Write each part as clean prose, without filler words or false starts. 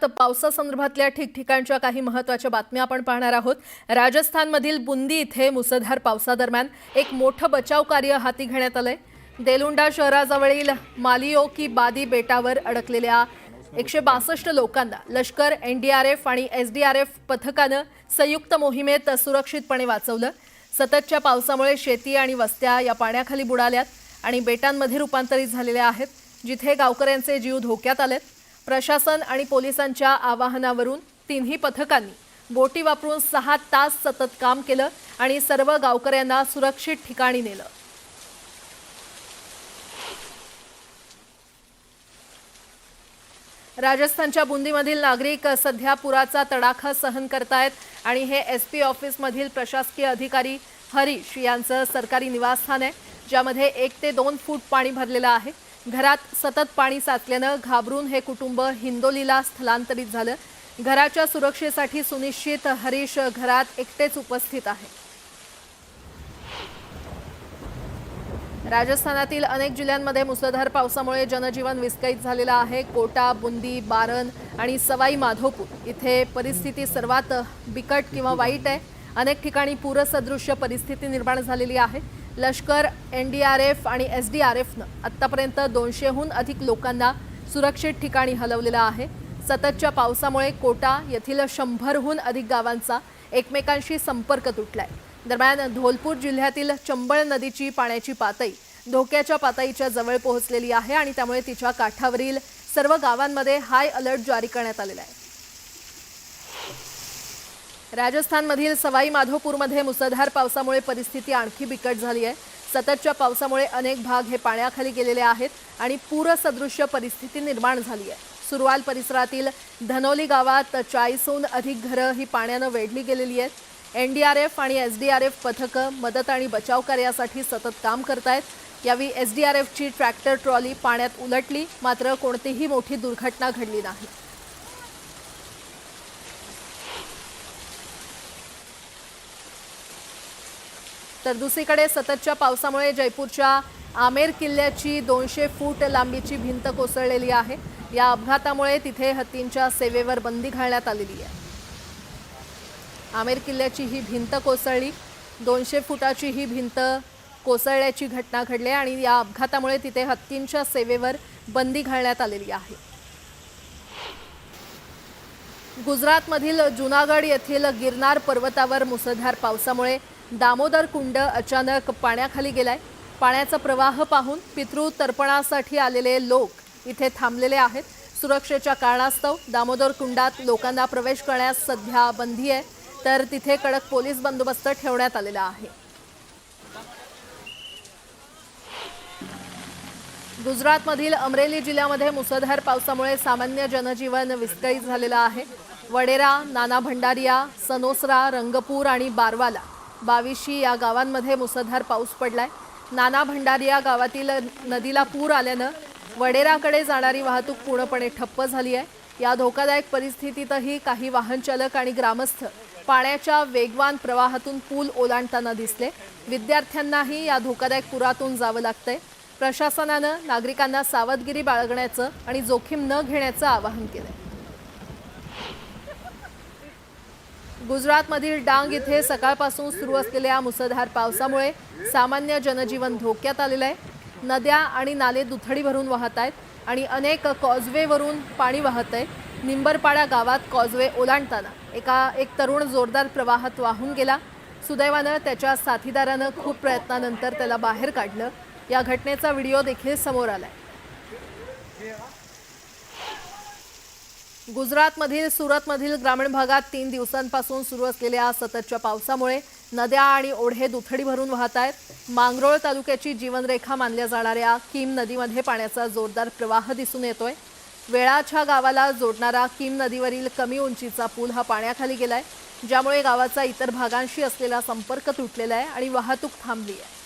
महाराष्ट्रात पावसासंदर्भातल्या ठिकठिकाणच्या काही महत्त्वाच्या बातम्या आपण पाहणार आहोत। राजस्थानमधील बुंदी इथे मुसळधार पावसादरम्यान एक मोठं बचाव कार्य हाती घेण्यात आलंय। देलुंडा शहराजवळील मालियो की बादी बेटावर अडकलेल्या 162 लोकांना लष्कर, एनडीआरएफ आणि एसडीआरएफ पथकानं संयुक्त मोहिमेत सुरक्षितपणे वाचवलं। सततच्या पावसामुळे शेती आणि वस्त्या या पाण्याखाली बुडाल्यात आणि बेटांमध्ये रूपांतरित झालेल्या आहेत, जिथे गावकऱ्यांचे जीव धोक्यात आलेत। प्रशासन आणि पोलिसांच्या आवाहनावरून तिन्ही पथकांनी बोटी वापरून 6 तास सतत काम केलं आणि सर्व गावकऱ्यांना सुरक्षित ठिकाणी नेलं। राजस्थानच्या बुंदीमधील नागरिक सध्या पुराचा तडाखा सहन करतायत आणि हे एसपी ऑफिसमधील प्रशासकीय अधिकारी हरीश यांचं सरकारी निवासस्थान आहे, ज्यामध्ये 1 ते 2 फूट पाणी भरलेलं आहे। घरात सतत पाणी साचल्यानं घाबरून हे कुटुंब हिंदोलीला स्थलांतरित झालं। घराच्या सुरक्षेसाठी सुनिश्चित हरीश घरात एकटेच उपस्थित आहे। राजस्थानातील अनेक जिल्ह्यांमध्ये मुसळधार पावसामुळे जनजीवन विस्कळीत झालेलं आहे। कोटा, बुंदी, बारन आणि सवाई माधोपूर इथे परिस्थिती सर्वात बिकट किंवा वाईट आहे। अनेक ठिकाणी पूरसदृश्य परिस्थिती निर्माण झालेली आहे। लष्कर, एनडीआरएफ आणि एसडीआरएफनं आतापर्यंत 200हून अधिक लोकांना सुरक्षित ठिकाणी हलवलेलं आहे। सततच्या पावसामुळे कोटा येथील 100हून अधिक गावांचा एकमेकांशी संपर्क तुटलाय। दरम्यान धौलपुर जिल्ह्यातील चंबळ नदीची पाण्याची पातळी धोक्याच्या पातळीच्या जवळ पोहोचलेली आहे आणि त्यामुळे तिच्या काठावरील सर्व गावांमध्ये हाय अलर्ट जारी करण्यात आलेला आहे। राजस्थानमधील सवाई माधोपूरमध्ये मुसळधार पावसामुळे परिस्थिती आणखी बिकट झाली आहे। सततच्या पावसामुळे अनेक भाग हे पाण्याखाली गेलेले आहेत आणि पूरसदृश्य परिस्थिती निर्माण झाली आहे। सुरवाल परिसरातील धनोली गावात 40हून अधिक घरं ही पाण्यानं वेढली गेलेली आहेत। एनडीआरएफ आणि एसडीआरएफ पथकं मदत आणि बचाव कार्यासाठी सतत काम करतायत। यावेळी एसडीआरएफची ट्रॅक्टर ट्रॉली पाण्यात उलटली, मात्र कोणतीही मोठी दुर्घटना घडली नाही। तर दुसरीकडे सततच्या पावसामुळे जयपूरच्या आमेर किल्ल्याची 200 फूट लांबीची भिंत कोसळलेली आहे। या अपघातामुळे तिथे हत्तींच्या सेवेवर बंदी घालण्यात आलेली आहे। आमेर किल्ल्याची ही भिंत कोसळली, 200 फुटाची ही भिंत कोसळल्याची घटना घडली आणि या अपघातामुळे तिथे हत्तींच्या सेवेवर बंदी घालण्यात आलेली आहे। गुजरातमधील जुनागड येथील गिरनार पर्वतावर मुसळधार पावसामुळे दामोदर कुंड अचानक पाण्याखाली गेलाय। पाण्याचा प्रवाह पाहून पितृ तर्पणासाठी आलेले लोक इथे थांबलेले आहेत। सुरक्षेच्या कारणास्तव दामोदर कुंडात लोकांना प्रवेश करण्यास सध्या बंदी आहे, तर तिथे कडक पोलीस बंदोबस्त ठेवण्यात आलेला आहे। गुजरातमधील अमरेली जिल्ह्यामध्ये मुसळधार पावसामुळे सामान्य जनजीवन विस्कळीत झालेलं आहे। वडेरा, नाना भंडारिया, सनोसरा, रंगपूर आणि बारवाला 22 या गावांमध्ये मुसळधार पाऊस पडलाय। नाना भंडारिया गावातील नदीला पूर आल्यानं वडेराकडे जाणारी वाहतूक पूर्णपणे ठप्प झाली आहे। या धोकादायक परिस्थितीतही काही वाहन चालक आणि ग्रामस्थ पाण्याच्या वेगवान प्रवाहातून पूल ओलांडताना दिसले। विद्यार्थ्यांनाही या धोकादायक पुरातून जावं लागतंय। प्रशासनानं नागरिकांना सावधगिरी बाळगण्याचं आणि जोखीम न घेण्याचं आवाहन केलंय। गुजरातमधील डांग इथे सकाळपासून सुरू असलेल्या मुसळधार पावसामुळे सामान्य जनजीवन धोक्यात आलेलं आहे। नद्या आणि नाले दुथडी भरून वाहत आहेत आणि अनेक कॉजवेवरून पाणी वाहत आहे। निंबरपाडा गावात कॉजवे ओलांडताना एक तरुण जोरदार प्रवाहात वाहून गेला। सुदैवानं त्याच्या साथीदारानं खूप प्रयत्नानंतर त्याला बाहेर काढलं। या घटनेचा व्हिडिओ देखील समोर आलाय। गुजरातमधील सुरतमधील ग्रामीण भागात 3 दिवसांपासून सुरू असलेल्या सततच्या पावसामुळे नद्या आणि ओढे दुथडी भरून वाहत आहेत। मांगरोळ तालुक्याची जीवनरेखा मानल्या जाणाऱ्या कीम नदीमध्ये पाण्याचा जोरदार प्रवाह दिसून येतोय। वेळाच्या गावाला जोडणारा कीम नदीवरील कमी उंचीचा पूल हा पाण्याखाली गेलाय, ज्यामुळे गावाचा इतर भागांशी असलेला संपर्क तुटलेला आहे आणि वाहतूक थांबली आहे।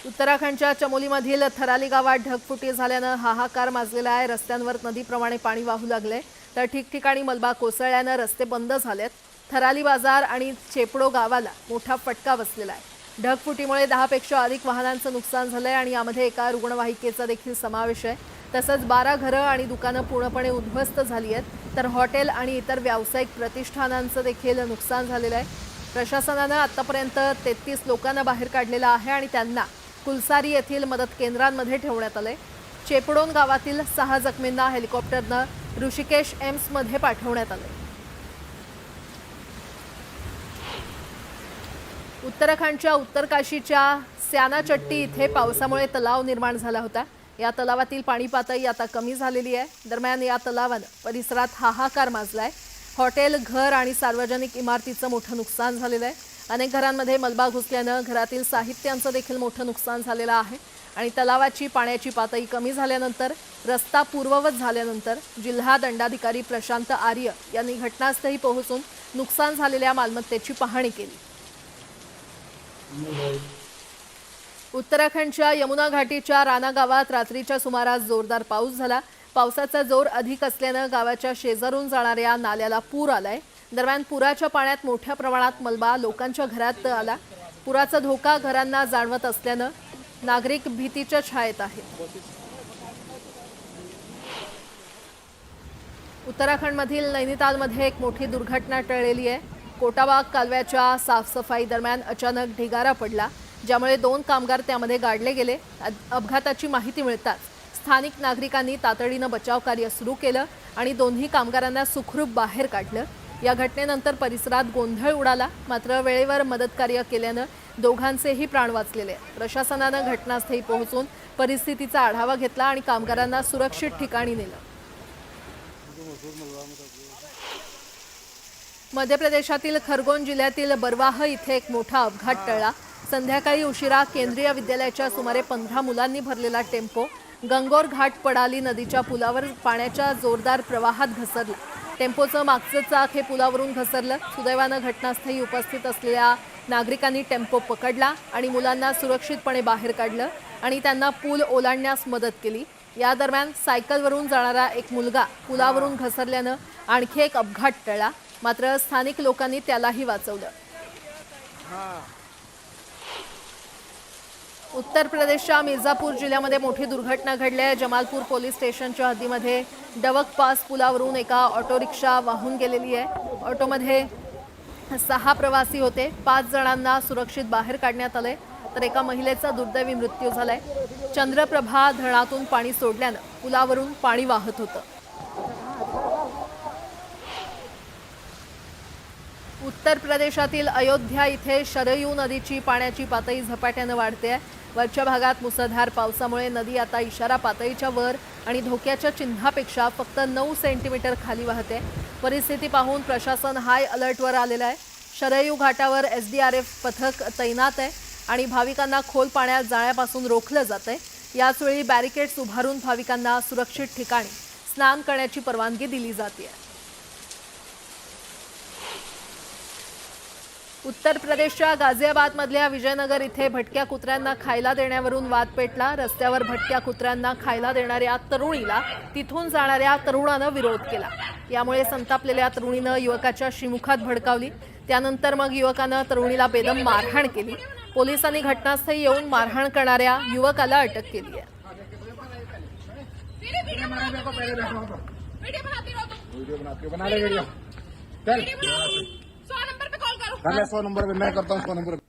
उत्तराखंडच्या चमोलीमधील थराली गावात ढगफुटी झाल्यानं हाहाकार माजलेला आहे। रस्त्यांवर नदीप्रमाणे पाणी वाहू लागले, तर ठिकठिकाणी मलबा कोसळल्यानं रस्ते बंद झालेत। थराली बाजार आणि चेपडो गावाला मोठा फटका बसलेला आहे। ढगफुटीमुळे 10 पेक्षा अधिक वाहनांचं नुकसान झालंय आणि यामध्ये एका रुग्णवाहिकेचा देखील समावेश आहे। तसंच 12 घरं आणि दुकानं पूर्णपणे उद्ध्वस्त झाली आहेत, तर हॉटेल आणि इतर व्यावसायिक प्रतिष्ठानांचं देखील नुकसान झालेलं आहे. प्रशासनानं आतापर्यंत 33 लोकांना बाहेर काढलेलं आहे आणि त्यांना कुलसारी येथील मदत केंद्रांमध्ये ठेवण्यात आलंय. चेपडोन गावातील 6 जखमींना हेलिकॉप्टरनं ऋषिकेश एम्समध्ये पाठवण्यात आलंय. उत्तराखंडच्या उत्तरकाशीच्या स्यानाचट्टी इथे पावसामुळे तलाव निर्माण झाला होता. या तलावातील पाणी पातळी आता कमी झालेली आहे. दरम्यान या तलावानं परिसरात हाहाकार माजलाय. हॉटेल, घर आणि सार्वजनिक इमारतीचं मोठं नुकसान झालेलं आहे. अनेक घरांमध्ये मलबा घुसल्यानं घरातील साहित्यांचं देखील मोठं नुकसान झालेलं आहे. आणि तलावाची पाण्याची पातळी कमी झाल्यानंतर, रस्ता पूर्ववत झाल्यानंतर जिल्हा दंडाधिकारी प्रशांत आर्य यांनी घटनास्थळी पोहोचून नुकसान झालेल्या मालमत्तेची पाहणी केली. उत्तराखंडच्या यमुना घाटीच्या राणा गावात रात्रीच्या सुमारास जोरदार पाऊस झाला. पावसाचा जोर अधिक असल्यानं गावाच्या शेजारून जाणाऱ्या नाल्याला पूर आलाय. दरम्यान पुराच्या पाण्यात मोठ्या प्रमाणात मलबा लोकांच्या घरात आला. पुराचा धोका घरांना जाणवत असल्यानं नागरिक भीतीच्या छायेत आहेत. उत्तराखंडमधील नैनितालमध्ये एक मोठी दुर्घटना टळलेली आहे. कोटाबाग कालव्याच्या साफसफाई दरम्यान अचानक ढिगारा पडला, ज्यामुळे 2 कामगार त्यामध्ये गाडले गेले. अपघाताची माहिती मिळताच स्थानिक नागरिकांनी तातडीनं बचाव कार्य सुरू केलं आणि दोन्ही कामगारांना सुखरूप बाहेर काढलं. या घटनेनंतर परिसरात गोंधळ उडाला, मात्र वेळेवर मदत कार्य केल्यानं दोघांचेही प्राण वाचलेले. प्रशासनानं घटनास्थळी पोहोचून परिस्थितीचा आढावा घेतला आणि कामगारांना सुरक्षित ठिकाणी नेलं. मध्य प्रदेशातील खरगोन जिल्ह्यातील बरवाह इथे एक मोठा अपघात टळला. संध्याकाळी उशिरा केंद्रीय विद्यालयाच्या सुमारे 15 मुलांनी भरलेला टेम्पो गंगोर घाट पडाली नदीच्या पुलावर पाण्याच्या जोरदार प्रवाहात घसरला. टेम्पोचं मागचं चाक हे पुलावरून घसरलं. सुदैवानं घटनास्थळी उपस्थित असलेल्या नागरिकांनी टेम्पो पकडला आणि मुलांना सुरक्षितपणे बाहेर काढलं आणि त्यांना पूल ओलांडण्यास मदत केली. या दरम्यान सायकलवरून जाणारा एक मुलगा पुलावरून घसरल्यानं आणखी एक अपघात टळला, मात्र स्थानिक लोकांनी त्यालाही वाचवलं. उत्तर प्रदेशच्या मिर्झापूर जिल्ह्यामध्ये मोठी दुर्घटना घडली आहे. जमालपूर पोलीस स्टेशनच्या हद्दीमध्ये डवक पास पुलावरून एका ऑटो रिक्षा वाहून गेलेली आहे. ऑटोमध्ये 6 प्रवासी होते. 5 जणांना सुरक्षित बाहेर काढण्यात आले, तर एका महिलेचा दुर्दैवी मृत्यू झालाय. चंद्रप्रभा धरणातून पाणी सोडल्यानं पुलावरून पाणी वाहत होतं. उत्तर प्रदेशातील अयोध्या इथे शरयू नदीची पाण्याची पातळी झपाट्यानं वाढते आहे. वरच्या भागात मुसळधार पावसामुळे नदी आता इशारा पातळीच्या वर आणि धोक्याच्या चिन्हापेक्षा फक्त 9 सेंटीमीटर खाली वाहते. परिस्थिती पाहून प्रशासन हाय अलर्टवर आलेलं आहे. शरयू घाटावर SDRF पथक तैनात आहे आणि भाविकांना खोल पाण्यात जाण्यापासून रोखलं जातंय. याचवेळी बॅरिकेड्स उभारून भाविकांना सुरक्षित ठिकाणी स्नान करण्याची परवानगी दिली जाते. उत्तर प्रदेशच्या गाझियाबादमधल्या विजयनगर इथे भटक्या कुत्र्यांना खायला देण्यावरून वाद पेटला. रस्त्यावर भटक्या कुत्र्यांना खायला देणाऱ्या तरुणीला तिथून जाणाऱ्या तरुणानं विरोध केला. यामुळे संतापलेल्या तरुणीनं युवकाच्या श्रीमुखात भडकावली. त्यानंतर मग युवकानं तरुणीला बेदम मारहाण केली. पोलिसांनी घटनास्थळी येऊन मारहाण करणाऱ्या युवकाला अटक केली आहे. कर ले 100 नंबर पे मैं करता हूँ 100 नंबर पे